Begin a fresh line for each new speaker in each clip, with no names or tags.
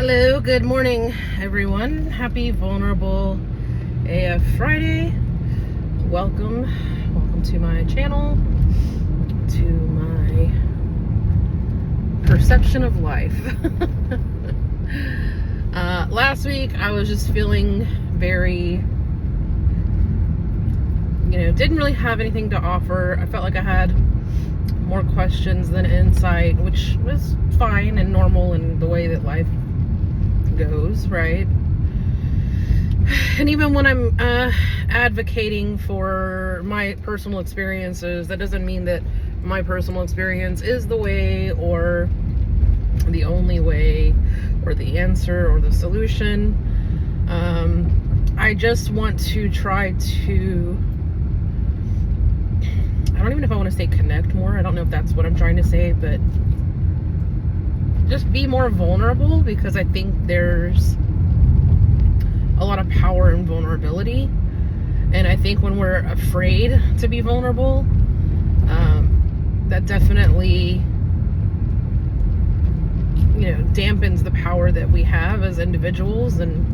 Hello, good morning, everyone. Happy Vulnerable AF Friday. Welcome to my channel, to my perception of life. Last week, I was just feeling very, didn't really have anything to offer. I felt like I had more questions than insight, which was fine and normal in the way that life goes, right? And even when I'm advocating for my personal experiences, that doesn't mean that my personal experience is the way or the only way or the answer or the solution. I just want to try to, I don't even know if I want to say connect more. I don't know if that's what I'm trying to say, but just be more vulnerable, because I think there's a lot of power in vulnerability. And I think when we're afraid to be vulnerable, that definitely, dampens the power that we have as individuals and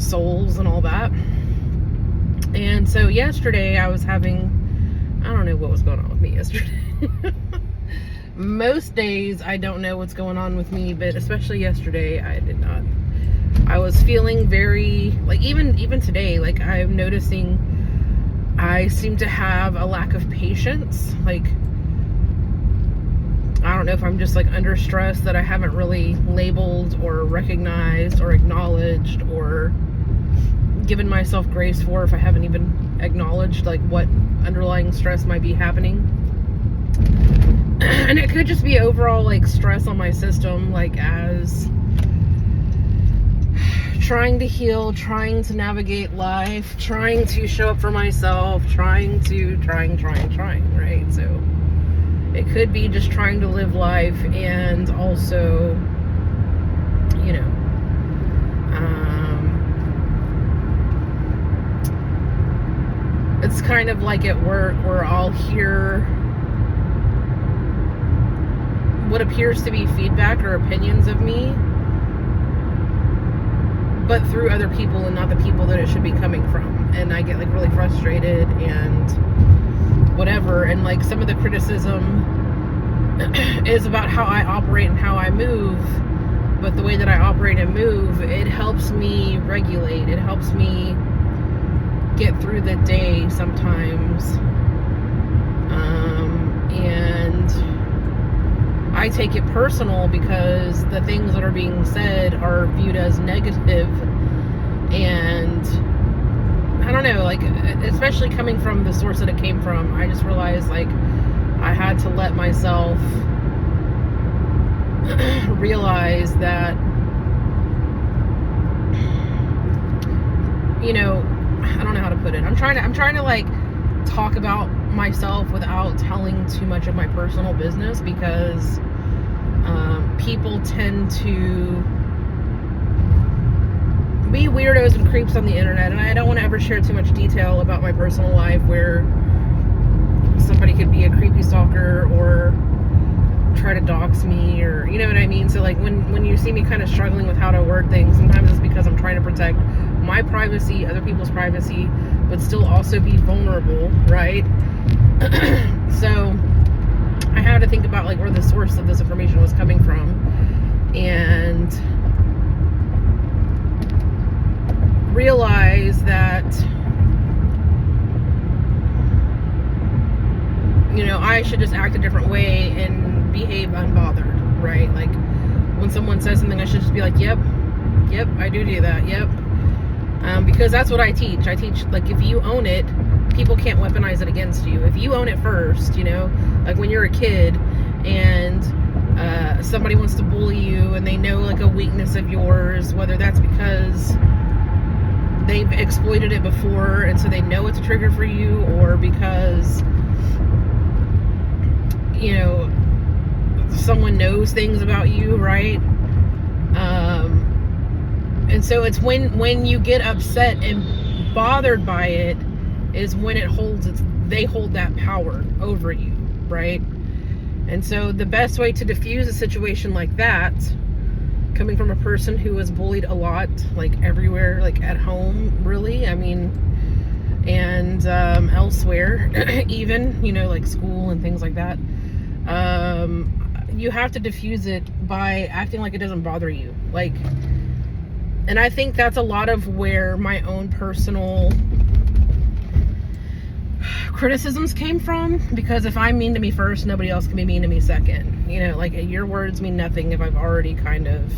souls and all that. And so yesterday I was having, I don't know what was going on with me yesterday. Most days I don't know what's going on with me, but especially yesterday I did not. I was feeling very, like even today, like I'm noticing I seem to have a lack of patience. Like, I don't know if I'm just like under stress that I haven't really labeled or recognized or acknowledged or given myself grace for, if I haven't even acknowledged like what underlying stress might be happening. And it could just be overall like stress on my system, like as trying to heal, trying to navigate life, trying to show up for myself, trying, right? So it could be just trying to live life, and also, it's kind of like at work where I'll hear what appears to be feedback or opinions of me, but through other people and not the people that it should be coming from. And I get like really frustrated and whatever. And like some of the criticism is about how I operate and how I move, but the way that I operate and move, it helps me regulate. It helps me get through the day sometimes. And I take it personal because the things that are being said are viewed as negative. And I don't know, like, especially coming from the source that it came from, I just realized like I had to let myself realize that, I don't know how to put it. I'm trying to like talk about myself without telling too much of my personal business, because people tend to be weirdos and creeps on the internet, and I don't want to ever share too much detail about my personal life where somebody could be a creepy stalker or try to dox me, or you know what I mean. So like when you see me kind of struggling with how to word things, sometimes it's because I'm trying to protect my privacy, other people's privacy, but still also be vulnerable, right? So I had to think about like where the source of this information was coming from, and realize that I should just act a different way and behave unbothered, right? Like when someone says something, I should just be like, yep, I do that, yep. Because that's what I teach. I teach, like, if you own it, people can't weaponize it against you. If you own it first, like when you're a kid and somebody wants to bully you and they know like a weakness of yours, whether that's because they've exploited it before and so they know it's a trigger for you, or because someone knows things about you, right? And so it's when you get upset and bothered by it is when they hold that power over you, right? And so the best way to diffuse a situation like that coming from a person who was bullied a lot, like everywhere, like at home, really, I mean, and elsewhere, even, you know, like school and things like that. You have to diffuse it by acting like it doesn't bother you. Like, and I think that's a lot of where my own personal criticisms came from, because if I'm mean to me first, nobody else can be mean to me second. You know, like, your words mean nothing if I've already kind of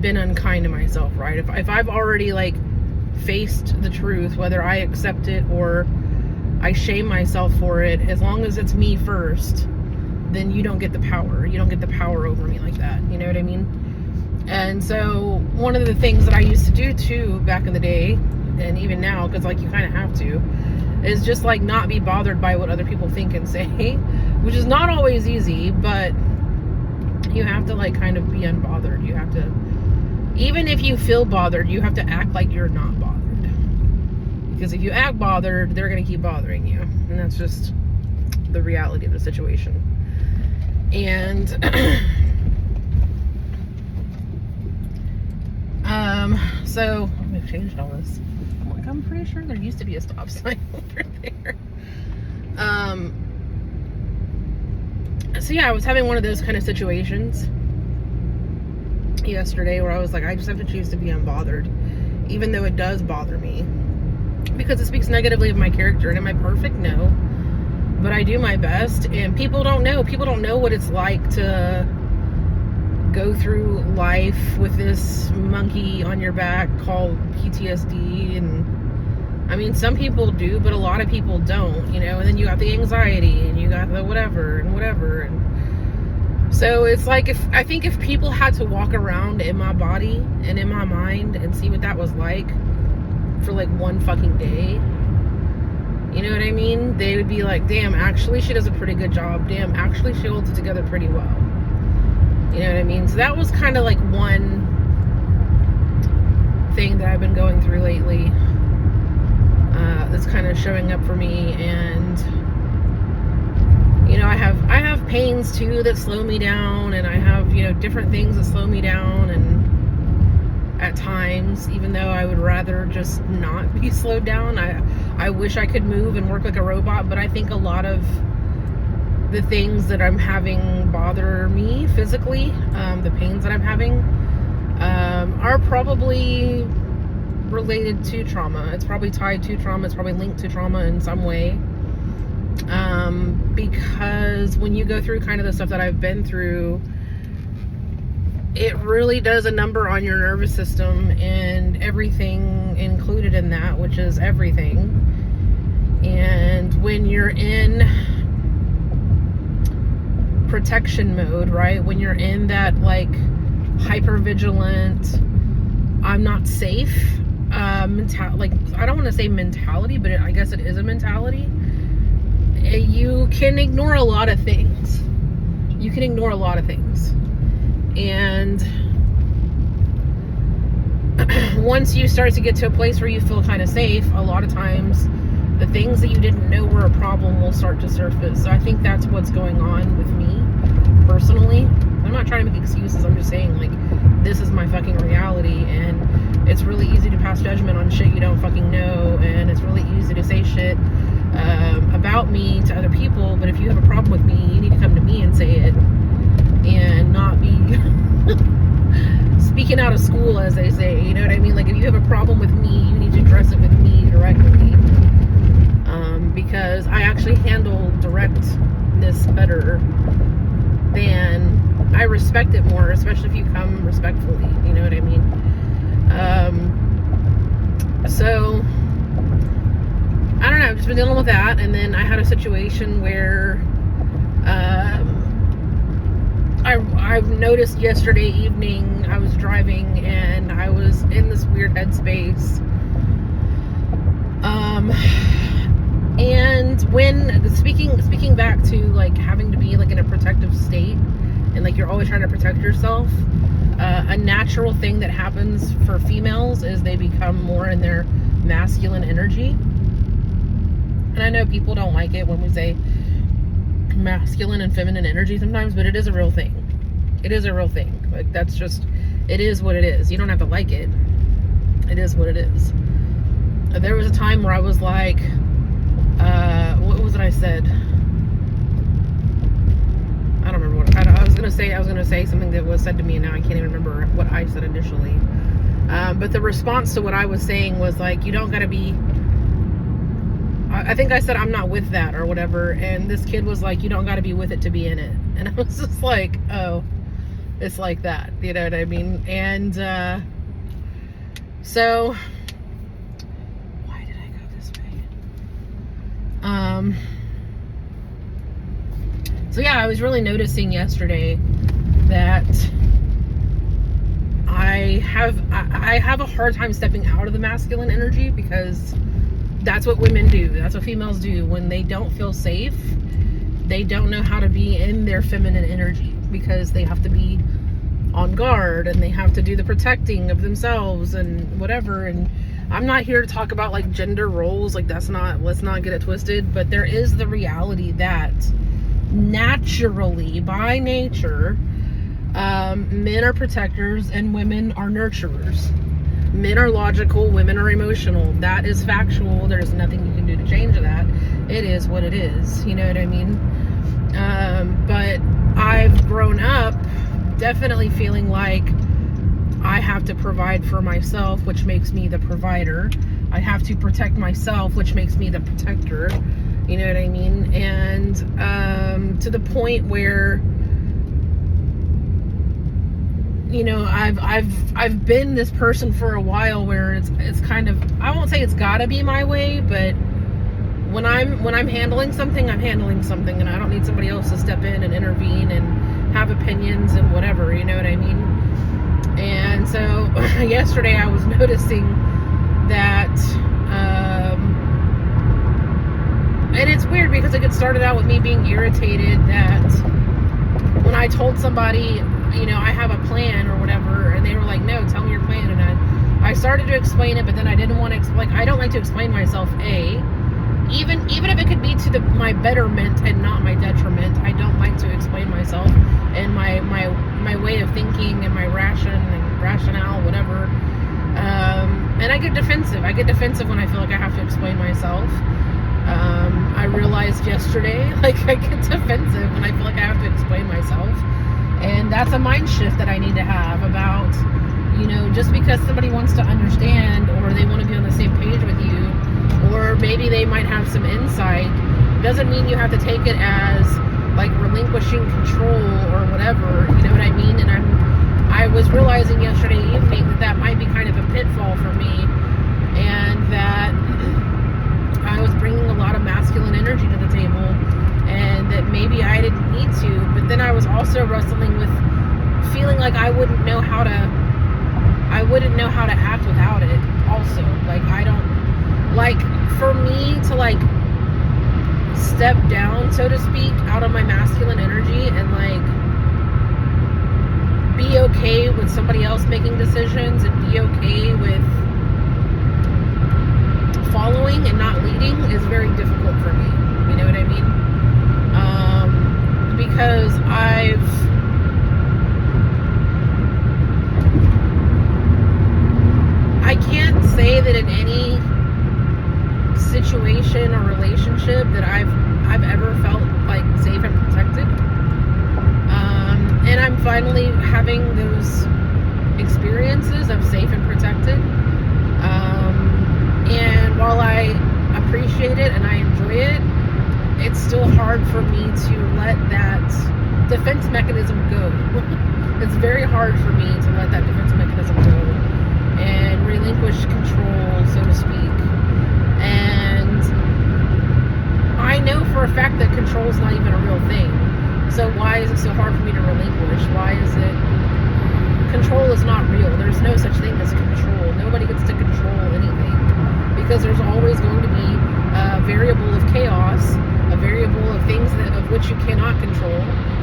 been unkind to myself, right? If I've already, like, faced the truth, whether I accept it or I shame myself for it, as long as it's me first, then you don't get the power. You don't get the power over me like that. You know what I mean? And so one of the things that I used to do too back in the day, and even now, because like you kind of have to, is just like not be bothered by what other people think and say, which is not always easy, but you have to like kind of be unbothered. You have to, even if you feel bothered, you have to act like you're not bothered. Because if you act bothered, they're going to keep bothering you. And that's just the reality of the situation. And so I've changed all this. I'm pretty sure there used to be a stop sign over there. So yeah, I was having one of those kind of situations yesterday where I was like, I just have to choose to be unbothered, even though it does bother me, because it speaks negatively of my character. And am I perfect? No, but I do my best. And people don't know what it's like to go through life with this monkey on your back called PTSD. And I mean, some people do, but a lot of people don't, you know. And then you got the anxiety, and you got the whatever and whatever. And so it's like, I think if people had to walk around in my body and in my mind and see what that was like for like one fucking day, you know what I mean? They would be like, damn, actually she does a pretty good job. Damn, actually she holds it together pretty well. You know what I mean? So that was kind of like one thing that I've been going through lately, that's kind of showing up for me. And you know, I have pains too that slow me down, and I have, you know, different things that slow me down, and at times, even though I would rather just not be slowed down, I wish I could move and work like a robot. But I think a lot of the things that I'm having bother me physically, the pains that I'm having, are probably related to trauma. It's probably tied to trauma. It's probably linked to trauma in some way. Because when you go through kind of the stuff that I've been through, it really does a number on your nervous system and everything included in that, which is everything. And when you're in protection mode, right? When you're in that like hyper vigilant, I'm not safe, like, I don't want to say mentality, but I guess it is a mentality. You can ignore a lot of things. You can ignore a lot of things. And once you start to get to a place where you feel kind of safe, a lot of times the things that you didn't know were a problem will start to surface. So I think that's what's going on with me personally. I'm not trying to make excuses. I'm just saying, like, this is my fucking reality, and it's really easy to pass judgment on shit you don't fucking know, and it's really easy to say shit about me to other people. But if you have a problem with me, you need to come to me and say it, and not be speaking out of school, as they say. You know what I mean? Like, if you have a problem with me, you need to address it with me directly, because I actually handle directness better than, I respect it more, especially if you come respectfully. You know what I mean? So I don't know, I've just been dealing with that. And then I had a situation where I've noticed yesterday evening I was driving and I was in this weird headspace. And when speaking back to like having to be like in a protective state, and like you're always trying to protect yourself, a natural thing that happens for females is they become more in their masculine energy. And I know people don't like it when we say masculine and feminine energy sometimes, but it is a real thing. It is a real thing. Like, that's just, it is what it is. You don't have to like it. It is what it is. There was a time where I was like, what was it I said? I don't remember what I was gonna say something that was said to me, and now I can't even remember what I said initially. But the response to what I was saying was like, you don't gotta be, I think I said, I'm not with that or whatever, and this kid was like, you don't gotta be with it to be in it. And I was just like, oh, it's like that, you know what I mean? And so why did I go this way? So yeah, I was really noticing yesterday that I have a hard time stepping out of the masculine energy, because that's what women do. That's what females do. When they don't feel safe, they don't know how to be in their feminine energy, because they have to be on guard and they have to do the protecting of themselves and whatever. And I'm not here to talk about like gender roles. Like, let's not get it twisted. But there is the reality that naturally, by nature, men are protectors and women are nurturers. Men are logical, women are emotional. That is factual. There's nothing you can do to change that. It is what it is. You know what I mean? But I've grown up definitely feeling like I have to provide for myself, which makes me the provider. I have to protect myself, which makes me the protector. You know what I mean? And to the point where, you know, I've been this person for a while where it's kind of, I won't say it's gotta be my way, but when I'm handling something, I'm handling something, and I don't need somebody else to step in and intervene and have opinions and whatever, you know what I mean? And so yesterday I was noticing that, and it's weird because it started out with me being irritated that when I told somebody, you know, I have a plan or whatever, and they were like, no, tell me your plan. And I started to explain it, but then I didn't want to explain. I don't like to explain myself, even if it could be to my betterment and not my detriment. I don't like to explain myself and my way of thinking and my rationale, whatever. And I get defensive. When I feel like I have to explain myself. I realized yesterday, like, I get defensive when I feel like I have to explain myself. And that's a mind shift that I need to have about, you know, just because somebody wants to understand or they want to be on the same page with you, or maybe they might have some insight, doesn't mean you have to take it as like relinquishing control or whatever, you know what I mean? And I was realizing yesterday evening that might be kind of a pitfall for me, and that I was bringing a lot of masculine energy to the table, and that maybe I didn't need to. But then I was also wrestling with feeling like I wouldn't know how to act without it also. Like, I don't, like, for me to like step down, so to speak, out of my masculine energy and like be okay with somebody else making decisions and be okay with following and not leading is very difficult for me. You know what I mean? Because I can't say that in any situation or relationship that I've ever felt like safe and protected. And I'm finally having those experiences of safe and protected. And while I appreciate it and I enjoy it, it's still hard for me to let that defense mechanism go. It's very hard for me to let that defense mechanism go and relinquish control, so to speak. And I know for a fact that control is not even a real thing. So why is it so hard for me to relinquish? Why is it? Control is not real. There's no such thing as control. Nobody gets to control anything, because there's always going to be a variable of chaos, a variable of things of which you cannot control,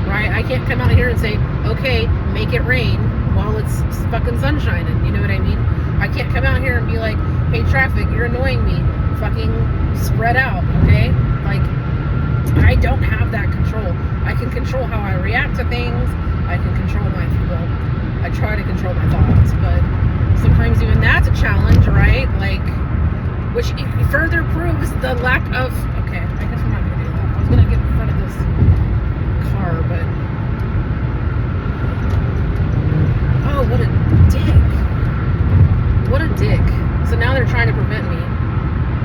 right? I can't come out here and say, okay, make it rain while it's fucking sunshining. You know what I mean? I can't come out here and be like, hey, traffic, you're annoying me. Fucking spread out, okay? Like, I don't have that control. I can control how I react to things. I can I try to control my thoughts, but sometimes even that's a challenge, right? Like, which further proves the lack of, okay, I guess I'm not gonna do that. I was gonna get in front of this car, but, oh, what a dick. What a dick. So now they're trying to prevent me.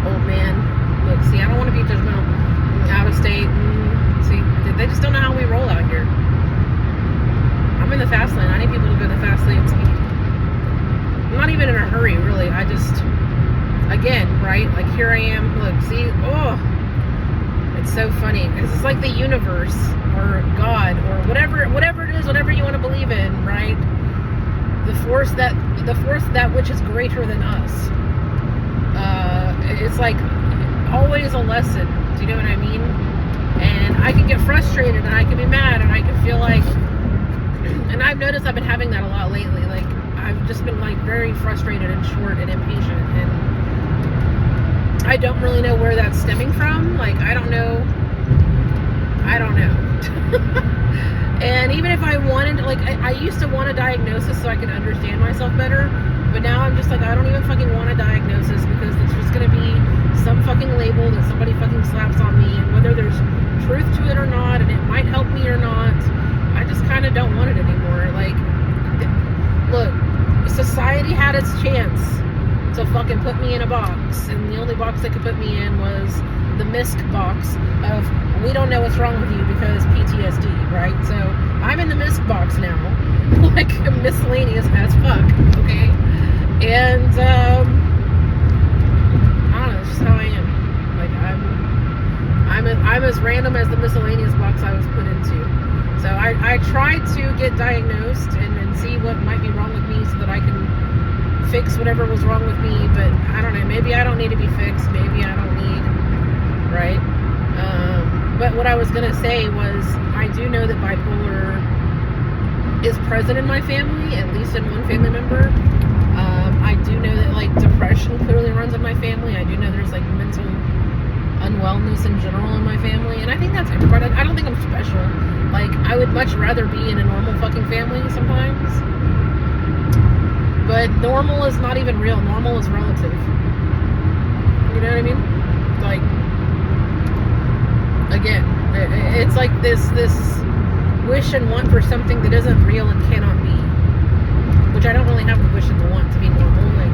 Old man. Look, see, I don't want to be judgmental. Out of state. See, they just don't know how we roll out here. I'm in the fast lane. I need people to go the fast lane speed. I'm not even in a hurry, really. I just, again, right? Like, here I am. Look, see? Oh, it's so funny. This is like the universe or God or whatever it is, whatever you want to believe in, right? The force that which is greater than us. It's like always a lesson. Do you know what I mean? And I can get frustrated and I can be mad and I can feel like, and I've noticed I've been having that a lot lately. Like, I've just been like very frustrated and short and impatient, and I don't really know where that's stemming from. Like, I don't know. And even if I wanted, like, I used to want a diagnosis so I could understand myself better, but now I'm just like, I don't even fucking want a diagnosis, because it's just gonna be some fucking label that somebody fucking slaps on me, and whether there's truth to it or not, and it might help me or not, I just kind of don't want it anymore. Like, look, society had its chance to fucking put me in a box, and the only box they could put me in was the MISC box of, we don't know what's wrong with you because PTSD, right? So I'm in the MISC box now, like miscellaneous as fuck, okay? And I don't know, it's just how I am. Like, I'm as random as the miscellaneous box I was put into. So I try to get diagnosed and see what might be wrong with me so that I can fix whatever was wrong with me. But I don't know, maybe I don't need to be fixed, maybe I don't need, right? But what I was gonna say was, I do know that bipolar is present in my family, at least in one family member. I do know that, like, depression clearly runs in my family. I do know there's, like, mental unwellness in general in my family, and I think that's everybody. I don't think I'm special. Like, I would much rather be in a normal fucking family sometimes, but normal is not even real. Normal is relative. You know what I mean? Like, again, it's like this wish and want for something that isn't real and cannot be, which I don't really have the wish and the want to be normal. Like,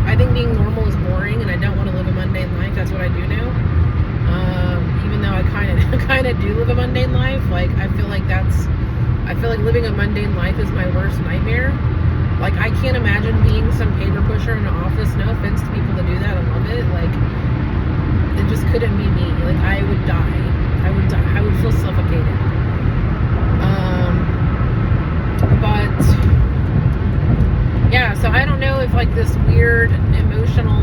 I think being normal is boring, and I don't want to live a mundane life. That's what I do now. Even though I kind of do live a mundane life. Like, I feel like living a mundane life is my worst nightmare. Like, I can't imagine being some paper pusher in an office. No offense to people that do that, I love it. Like, it just couldn't be me. Like, I would die. I would feel suffocated. But yeah, so I don't know if, like, this weird emotional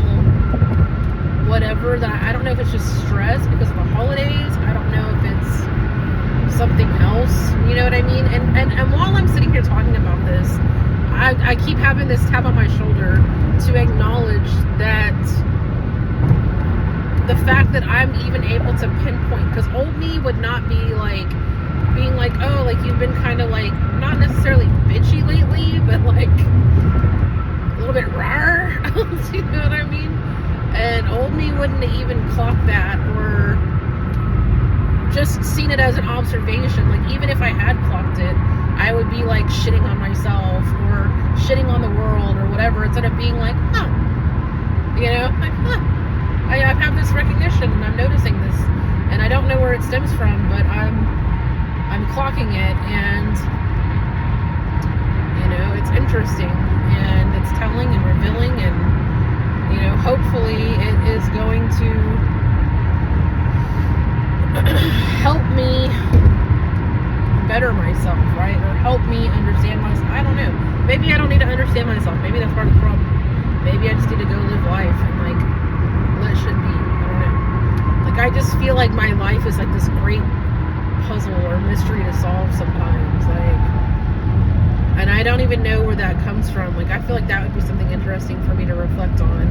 whatever that I don't know if it's just stress because of the holidays. I don't know if it's something else. You know what I mean? And while I'm sitting here talking about this, I keep having this tap on my shoulder to acknowledge that the fact that I'm even able to pinpoint, because old me would not be like being like, oh, like, you've been kind of like not necessarily bitchy lately, but like a little bit rar. You know what I mean? And old me wouldn't even clock that or just seen it as an observation. Like, even if I had clocked it, I would be like shitting on myself or shitting on the world or whatever, instead of being like, huh, you know, like, huh, I have this recognition and I'm noticing this, and I don't know where it stems from, but I'm clocking it, and you know, it's interesting and it's telling and revealing, and you know, hopefully it is going to help me better myself, right? Or help me understand myself. I don't know. Maybe I don't need to understand myself. Maybe that's part of the problem. Maybe I just need to go live life and like let shit be. I don't know. Like, I just feel like my life is like this great puzzle or mystery to solve sometimes. Like, and I don't even know where that comes from. Like, I feel like that would be something interesting for me to reflect on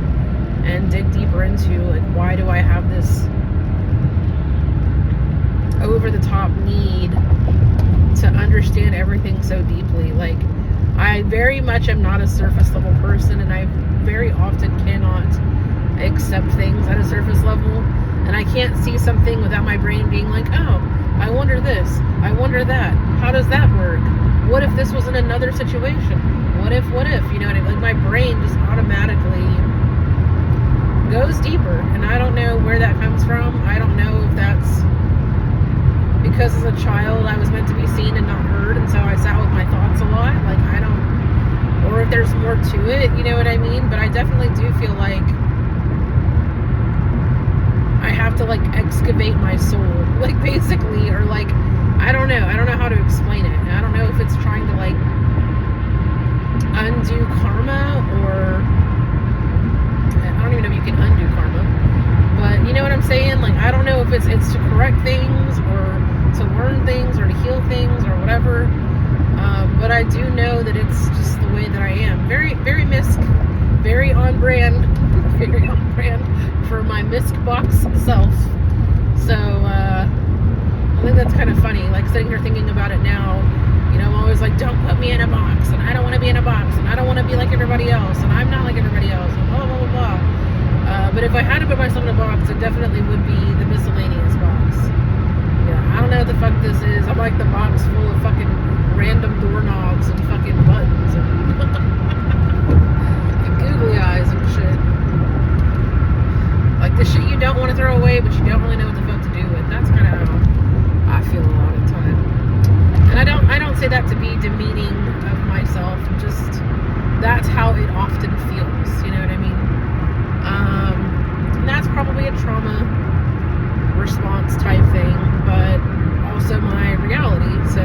and dig deeper into. Like, why do I have this over the top need to understand understand everything so deeply. Like, I very much am not a surface level person, and I very often cannot accept things at a surface level. And I can't see something without my brain being like, oh, I wonder this, I wonder that. How does that work? What if this was in another situation? What if, you know what I mean? Like, my brain just automatically goes deeper, and I don't know where that comes from. I don't know if that's because as a child I was meant to be seen and not heard, and so I sat with my thoughts a lot. Like, I don't, or if there's more to it, you know what I mean? But I definitely do feel like I have to, like, excavate my soul, like, basically, or like, I don't know how to explain it. I don't know if it's trying to, like, undo karma, or I don't even know if you can undo karma, but you know what I'm saying? Like, I don't know if it's to correct things, or to learn things, or to heal things, or whatever, but I do know that it's just the way that I am. Very, very misc, very on brand, very on brand for my misc box self. So, I think that's kind of funny, like, sitting here thinking about it now. You know, I'm always like, don't put me in a box, and I don't want to be in a box, and I don't want to be like everybody else, and I'm not like everybody else, and blah, blah, blah, blah. But if I had to put myself in a box, it definitely would be the miscellaneous box. Yeah, I don't know what the fuck this is. I'm like the box full of fucking random doorknobs and fucking buttons and, and googly eyes and shit. Like, the shit you don't want to throw away, but you don't really know what the fuck to do with. That's kind of how I feel a lot of the time. And I don't say that to be demeaning of myself. Just, that's how it often feels. You know what I mean? And that's probably a trauma response type thing, but also my reality. So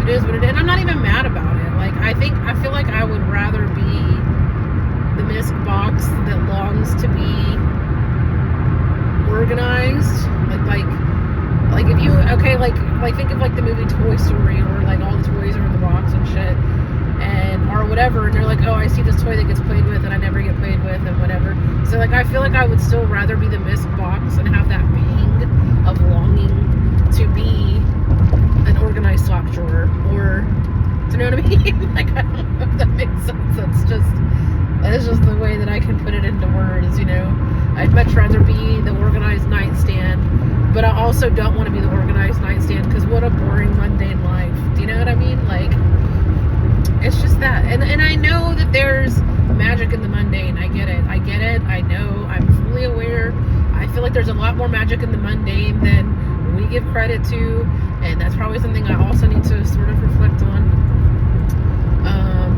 it is what it is. And I'm not even mad about it. Like, I feel like I would rather be the misc box that longs to be organized. Like if you, okay, like think of like the movie Toy Story, where like all the toys are in the box and shit, and or whatever, and they're like, oh, I see this toy that gets played with and I never get played with and whatever. So like, I feel like I would still rather be the misc box and have that pang of longing to be an organized sock drawer, or, do you know what I mean? Like, I don't know if that makes sense. That's just the way that I can put it into words, you know. I'd much rather be the organized nightstand, but I also don't want to be the organized nightstand, because what a boring, mundane life. Do you know what I mean? Like, it's just that. And I know that there's magic in the mundane. I get it. I know. I'm fully aware. I feel like there's a lot more magic in the mundane than we give credit to, and that's probably something I also need to sort of reflect on.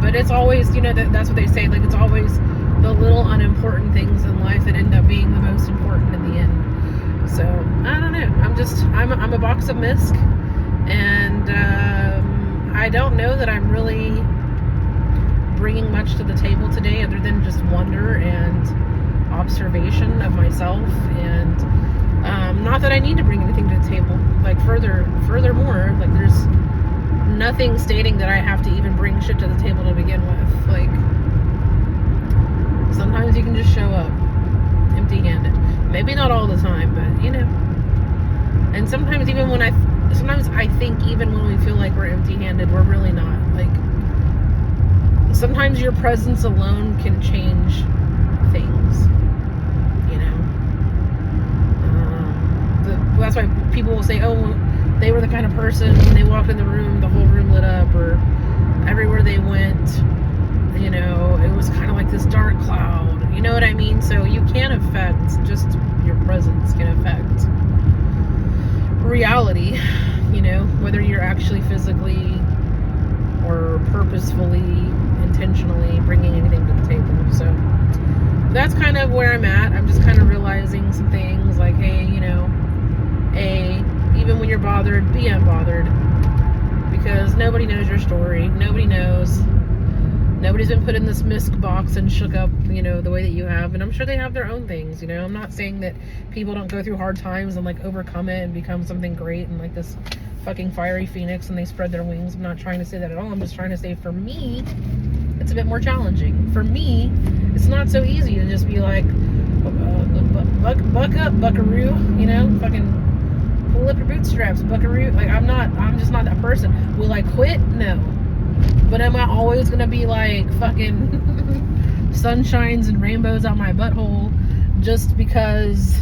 But it's always, you know, that's what they say, like, it's always the little unimportant things in life that end up being the most important in the end. So, I don't know. I'm a box of misc, and I don't know that I'm really bringing much to the table today, other than just wonder and observation of myself, and not that I need to bring anything to the table. Like, furthermore, like, there's nothing stating that I have to even bring shit to the table to begin with. Like, sometimes you can just show up empty-handed. Maybe not all the time, but, you know. And sometimes I think even when we feel like we're empty-handed, we're really not. Like, sometimes your presence alone can change things, you know. That's why people will say, oh, they were the kind of person, when they walked in the room, the whole room lit up, or everywhere they went, you know, it was kind of like this dark cloud. You know what I mean? So you can affect, just your presence can affect reality, you know, whether you're actually physically or purposefully, intentionally bringing anything to the table. So that's kind of where I'm at. I'm just kind of realizing some things, like, hey, you know, even when you're bothered, be unbothered, because nobody knows your story. Nobody knows. Nobody's been put in this misc box and shook up, you know, the way that you have. And I'm sure they have their own things, you know. I'm not saying that people don't go through hard times and, like, overcome it and become something great and, like, this fucking fiery phoenix, and they spread their wings. I'm not trying to say that at all. I'm just trying to say, for me, it's a bit more challenging. For me, it's not so easy to just be like, buck up, buckaroo, you know, fucking pull up your bootstraps, buckaroo. Like, I'm just not that person. Will I quit? No. But am I always gonna be like fucking sunshines and rainbows on my butthole just because?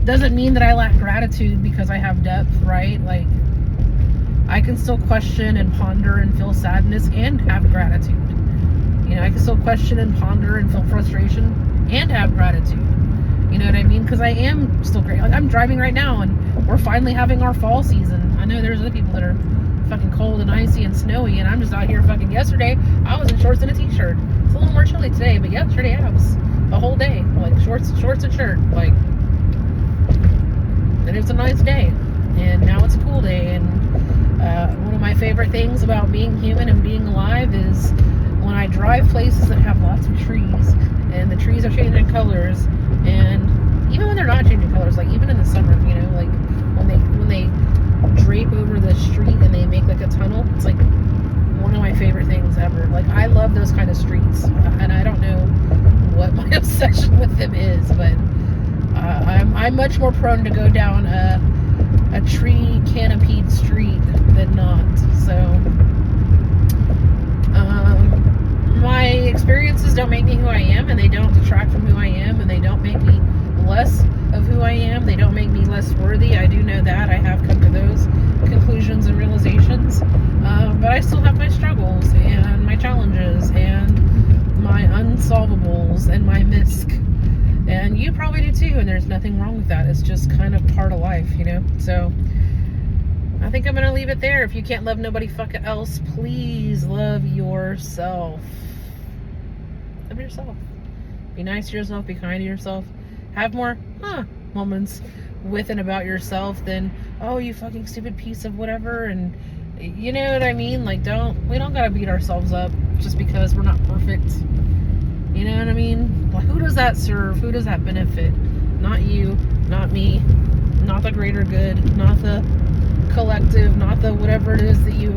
Doesn't mean that I lack gratitude because I have depth, right? Like, I can still question and ponder and feel sadness and have gratitude. You know, I can still question and ponder and feel frustration and have gratitude. You know what I mean? Because I am still great. Like, I'm driving right now and we're finally having our fall season. I know there's other people that are fucking cold and icy and snowy, and I'm just out here fucking. Yesterday I was in shorts and a t-shirt. It's a little more chilly today, but yesterday I was the whole day like shorts and shirt, like, and it was a nice day. And now it's a cool day. And one of my favorite things about being human and being alive is when I drive places that have lots of trees and the trees are changing colors, and even when they're not changing colors, like even in the summer, you know, like when they drape over the street and they make like a tunnel, it's like one of my favorite things ever. Like, I love those kind of streets, and I don't know what my obsession with them is, but I'm much more prone to go down a tree canopied street than not. So my experiences don't make me who I am, and they don't detract from who I am, and they don't make me less of who I am. They don't make me less worthy. I do know that. I have come to those conclusions and realizations, but I still have my struggles and my challenges and my unsolvables and my misc. And you probably do too, and there's nothing wrong with that. It's just kind of part of life, you know? So I think I'm gonna leave it there. If you can't love nobody fucking else, please love yourself. Love yourself. Be nice to yourself, be kind to yourself. Have more moments with and about yourself than, oh, you fucking stupid piece of whatever. And you know what I mean? Like, we don't gotta beat ourselves up just because we're not perfect. You know what I mean? Like, who does that serve? Who does that benefit? Not you, not me, not the greater good, not the collective, not the whatever it is that you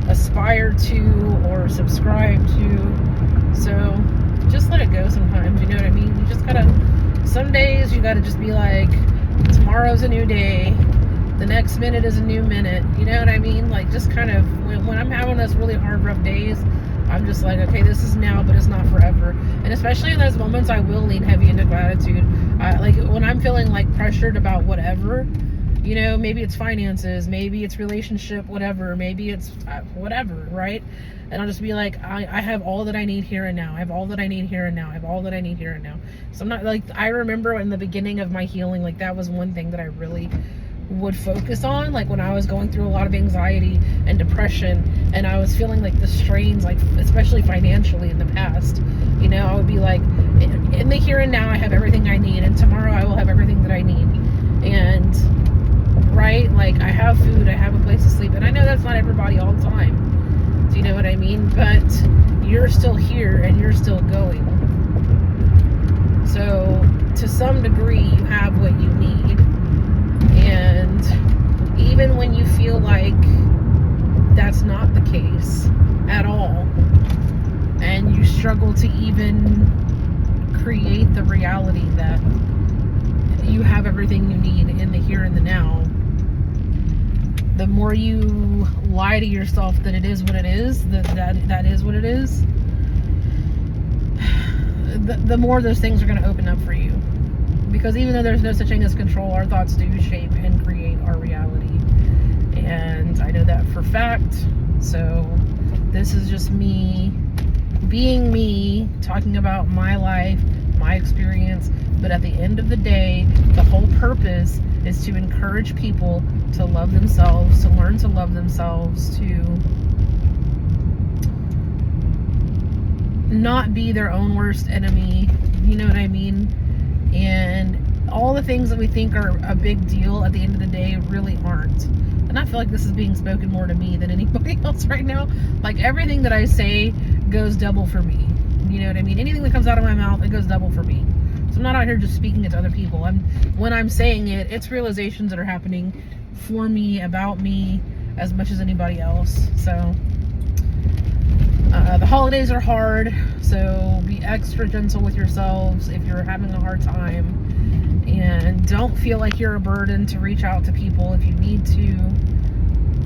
aspire to or subscribe to. So just let it go sometimes, you know what I mean? You just gotta, some days you gotta just be like, tomorrow's a new day, the next minute is a new minute, you know what I mean? Like, just kind of, when I'm having those really hard, rough days, I'm just like, okay, this is now, but it's not forever. And especially in those moments, I will lean heavy into gratitude. Like, when I'm feeling like pressured about whatever, you know, maybe it's finances, maybe it's relationship, whatever, maybe it's whatever, right? And I'll just be like, I have all that I need here and now. I have all that I need here and now. I have all that I need here and now. So I'm not, like, I remember in the beginning of my healing, like, that was one thing that I really would focus on, like when I was going through a lot of anxiety and depression, and I was feeling like the strains, like especially financially in the past, you know, I would be like, in the here and now I have everything I need, and tomorrow I will have everything that I need. And right, like, I have food, I have a place to sleep, and I know that's not everybody all the time, do you know what I mean? But you're still here and you're still going, so to some degree you have what you need. And even when you feel like that's not the case at all, and you struggle to even create the reality that you have everything you need in the here and the now, the more you lie to yourself that it is what it is, that is what it is, the more those things are going to open up for you. Because even though there's no such thing as control, our thoughts do shape and create our reality. And I know that for fact. So this is just me being me, talking about my life, my experience. But at the end of the day, the whole purpose is to encourage people to love themselves, to learn to love themselves, to not be their own worst enemy. You know what I mean? And all the things that we think are a big deal at the end of the day really aren't. And I feel like this is being spoken more to me than anybody else right now. Like, everything that I say goes double for me. You know what I mean? Anything that comes out of my mouth, it goes double for me. So I'm not out here just speaking it to other people. When I'm saying it, it's realizations that are happening for me, about me, as much as anybody else. So the holidays are hard, so be extra gentle with yourselves if you're having a hard time. And don't feel like you're a burden to reach out to people if you need to.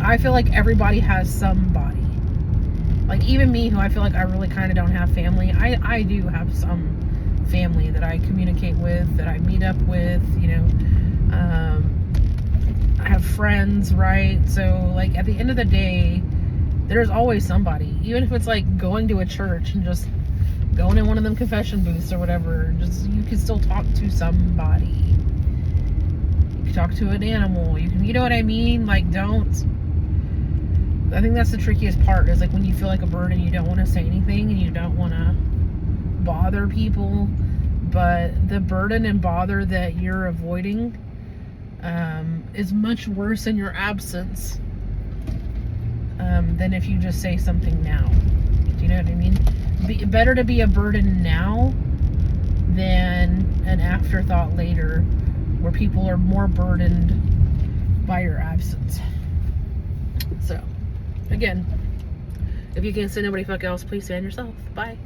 I feel like everybody has somebody. Like even me, who I feel like I really kind of don't have family. I do have some family that I communicate with, that I meet up with, you know. I have friends, right? So like at the end of the day, there's always somebody. Even if it's like going to a church and just going in one of them confession booths or whatever, just you can still talk to somebody. You can talk to an animal. You know what I mean? Like I think that's the trickiest part, is like when you feel like a burden, you don't want to say anything and you don't want to bother people, but the burden and bother that you're avoiding is much worse in your absence than if you just say something now. Do you know what I mean? Better to be a burden now than an afterthought later, where people are more burdened by your absence. So, again, if you can't stand nobody fuck else, please stand yourself. Bye.